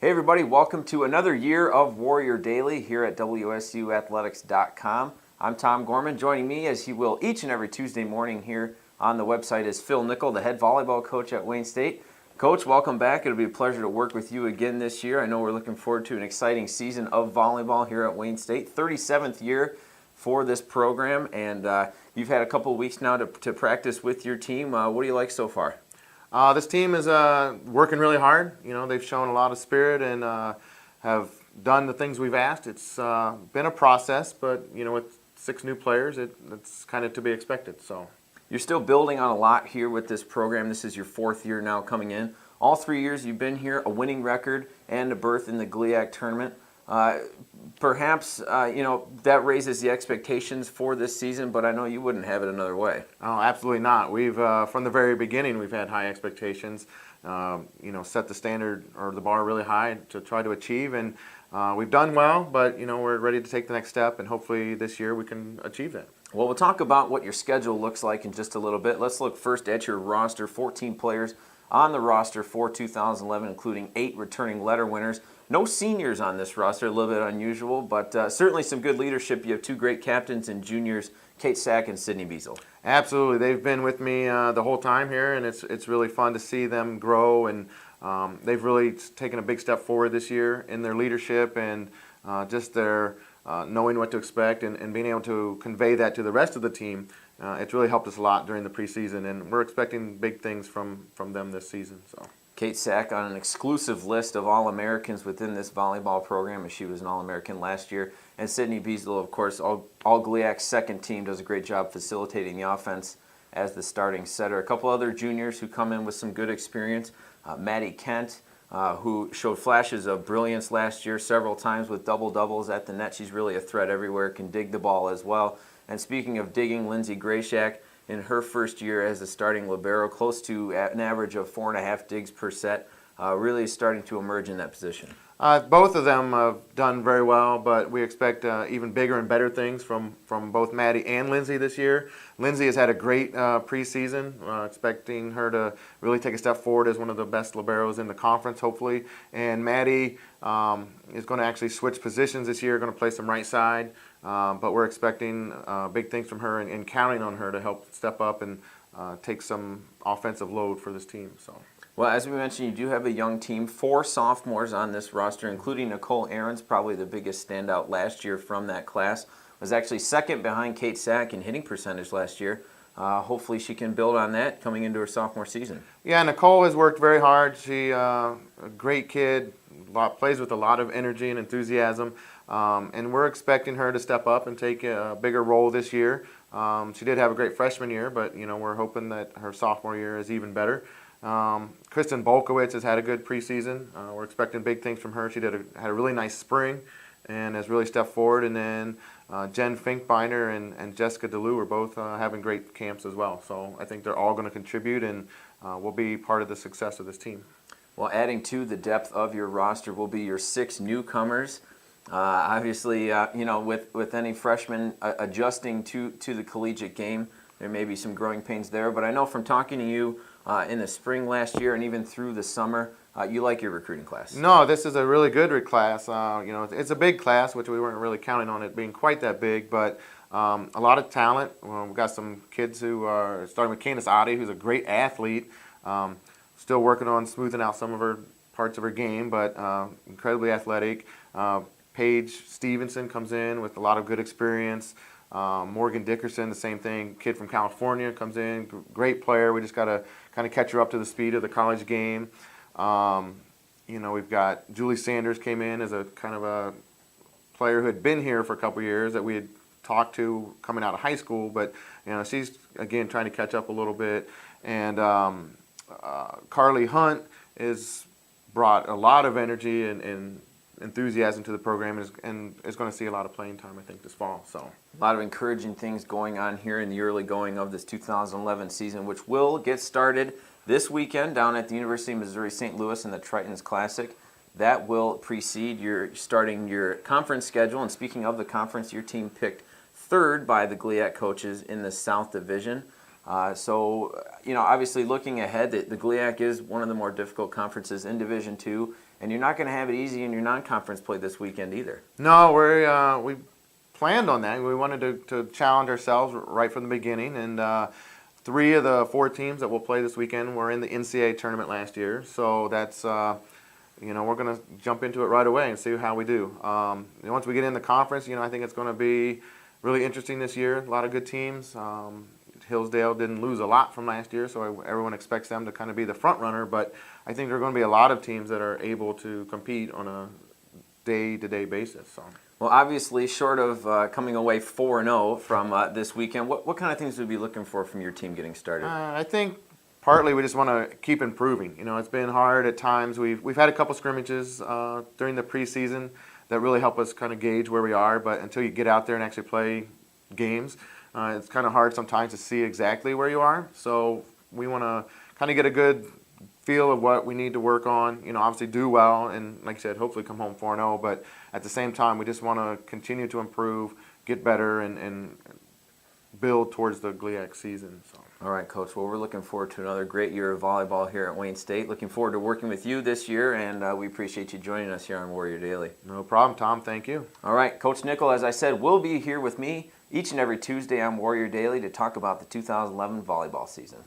Hey everybody, welcome to another year of Warrior Daily here at WSUathletics.com. I'm Tom Gorman. Joining me, as he will each and every Tuesday morning here on the website, is Phil Nickel, the head volleyball coach at Wayne State. Coach, welcome back. It'll be a pleasure to work with you again this year. I know we're looking forward to an exciting season of volleyball here at Wayne State. 37th year for this program, and you've had a couple of weeks now to practice with your team. What do you like so far? This team is working really hard. You know, they've shown a lot of spirit and have done the things we've asked. It's been a process, but you know, with 6 new players, it's kind of to be expected. So you're still building on a lot here with this program. This is your 4th year now coming in. All 3 years you've been here, a winning record and a berth in the GLIAC tournament. Perhaps that raises the expectations for this season, but I know you wouldn't have it another way. Oh, absolutely not. We've from the very beginning we've had high expectations. Set the standard or the bar really high to try to achieve, and we've done well. But we're ready to take the next step, and hopefully this year we can achieve that. Well, we'll talk about what your schedule looks like in just a little bit. Let's look first at your roster. 14 players on the roster for 2011, including 8 returning letter winners. No seniors on this roster, a little bit unusual, but certainly some good leadership. You have 2 great captains and juniors, Kate Sack and Sydney Beazle. Absolutely. They've been with me the whole time here, and it's really fun to see them grow, and they've really taken a big step forward this year in their leadership and just their knowing what to expect and being able to convey that to the rest of the team. It's really helped us a lot during the preseason, and we're expecting big things from them this season. So. Kate Sack on an exclusive list of All-Americans within this volleyball program, as she was an All-American last year. And Sydney Beazle, of course, all GLIAC's second team, does a great job facilitating the offense as the starting setter. A couple other juniors who come in with some good experience. Maddie Kent, who showed flashes of brilliance last year several times with double-doubles at the net. She's really a threat everywhere, can dig the ball as well. And speaking of digging, Lindsay Grayshak, in her first year as a starting libero, close to an average of 4.5 digs per set, really starting to emerge in that position. Both of them have done very well, but we expect even bigger and better things from both Maddie and Lindsay this year. Lindsay has had a great preseason, expecting her to really take a step forward as one of the best liberos in the conference, hopefully. And Maddie is going to actually switch positions this year, going to play some right side. But we're expecting big things from her and counting on her to help step up and take some offensive load for this team. So. Well, as we mentioned, you do have a young team, 4 sophomores on this roster, including Nicole Ahrens, probably the biggest standout last year from that class. Was actually second behind Kate Sack in hitting percentage last year. Hopefully she can build on that coming into her sophomore season. Yeah, Nicole has worked very hard. She's a great kid, plays with a lot of energy and enthusiasm. And we're expecting her to step up and take a bigger role this year. She did have a great freshman year, but we're hoping that her sophomore year is even better. Kristen Bolkowitz has had a good preseason. We're expecting big things from her. She had a really nice spring and has really stepped forward. And then Jen Finkbeiner and Jessica DeLue are both having great camps as well. So I think they're all going to contribute and will be part of the success of this team. Well, adding to the depth of your roster will be your 6 newcomers. Obviously, with any freshman adjusting to the collegiate game, there may be some growing pains there. But I know from talking to you in the spring last year and even through the summer, you like your recruiting class. No, this is a really good class. It's a big class, which we weren't really counting on it being quite that big, but a lot of talent. We've got some kids who are starting with Candace Oddie, who's a great athlete. Still working on smoothing out some of her parts of her game, but incredibly athletic. Paige Stevenson comes in with a lot of good experience. Morgan Dickerson, the same thing. Kid from California comes in, great player. We just got to kind of catch her up to the speed of the college game. We've got Julie Sanders came in as a kind of a player who had been here for a couple years that we had talked to coming out of high school, but she's again trying to catch up a little bit. And Carly Hunt has brought a lot of energy and enthusiasm to the program and is going to see a lot of playing time, I think, this fall. So a lot of encouraging things going on here in the early going of this 2011 season, which will get started this weekend down at the University of Missouri St. Louis in the Tritons Classic. That will precede your starting your conference schedule. And speaking of the conference, your team picked 3rd by the GLIAC coaches in the South Division. Obviously looking ahead, the GLIAC is one of the more difficult conferences in Division II, and you're not going to have it easy in your non-conference play this weekend either. No, we planned on that. We wanted to challenge ourselves right from the beginning, and 3 of the 4 teams that will play this weekend were in the NCAA tournament last year. So that's we're going to jump into it right away and see how we do. Once we get in the conference, I think it's going to be really interesting this year. A lot of good teams. Hillsdale didn't lose a lot from last year, so everyone expects them to kind of be the front runner. But I think there are going to be a lot of teams that are able to compete on a day-to-day basis. So. Well, obviously, short of coming away 4-0 from this weekend, what kind of things would you be looking for from your team getting started? I think partly we just want to keep improving. It's been hard at times. We've had a couple scrimmages during the preseason that really help us kind of gauge where we are. But until you get out there and actually play games, it's kind of hard sometimes to see exactly where you are. So we want to kind of get a good feel of what we need to work on. Obviously do well, and like I said, hopefully come home 4-0. But at the same time, we just want to continue to improve, get better, and build towards the GLIAC season. So. All right, Coach. Well, we're looking forward to another great year of volleyball here at Wayne State. Looking forward to working with you this year, and we appreciate you joining us here on Warrior Daily. No problem, Tom. Thank you. All right, Coach Nickel, as I said, will be here with me each and every Tuesday on Warrior Daily to talk about the 2011 volleyball season.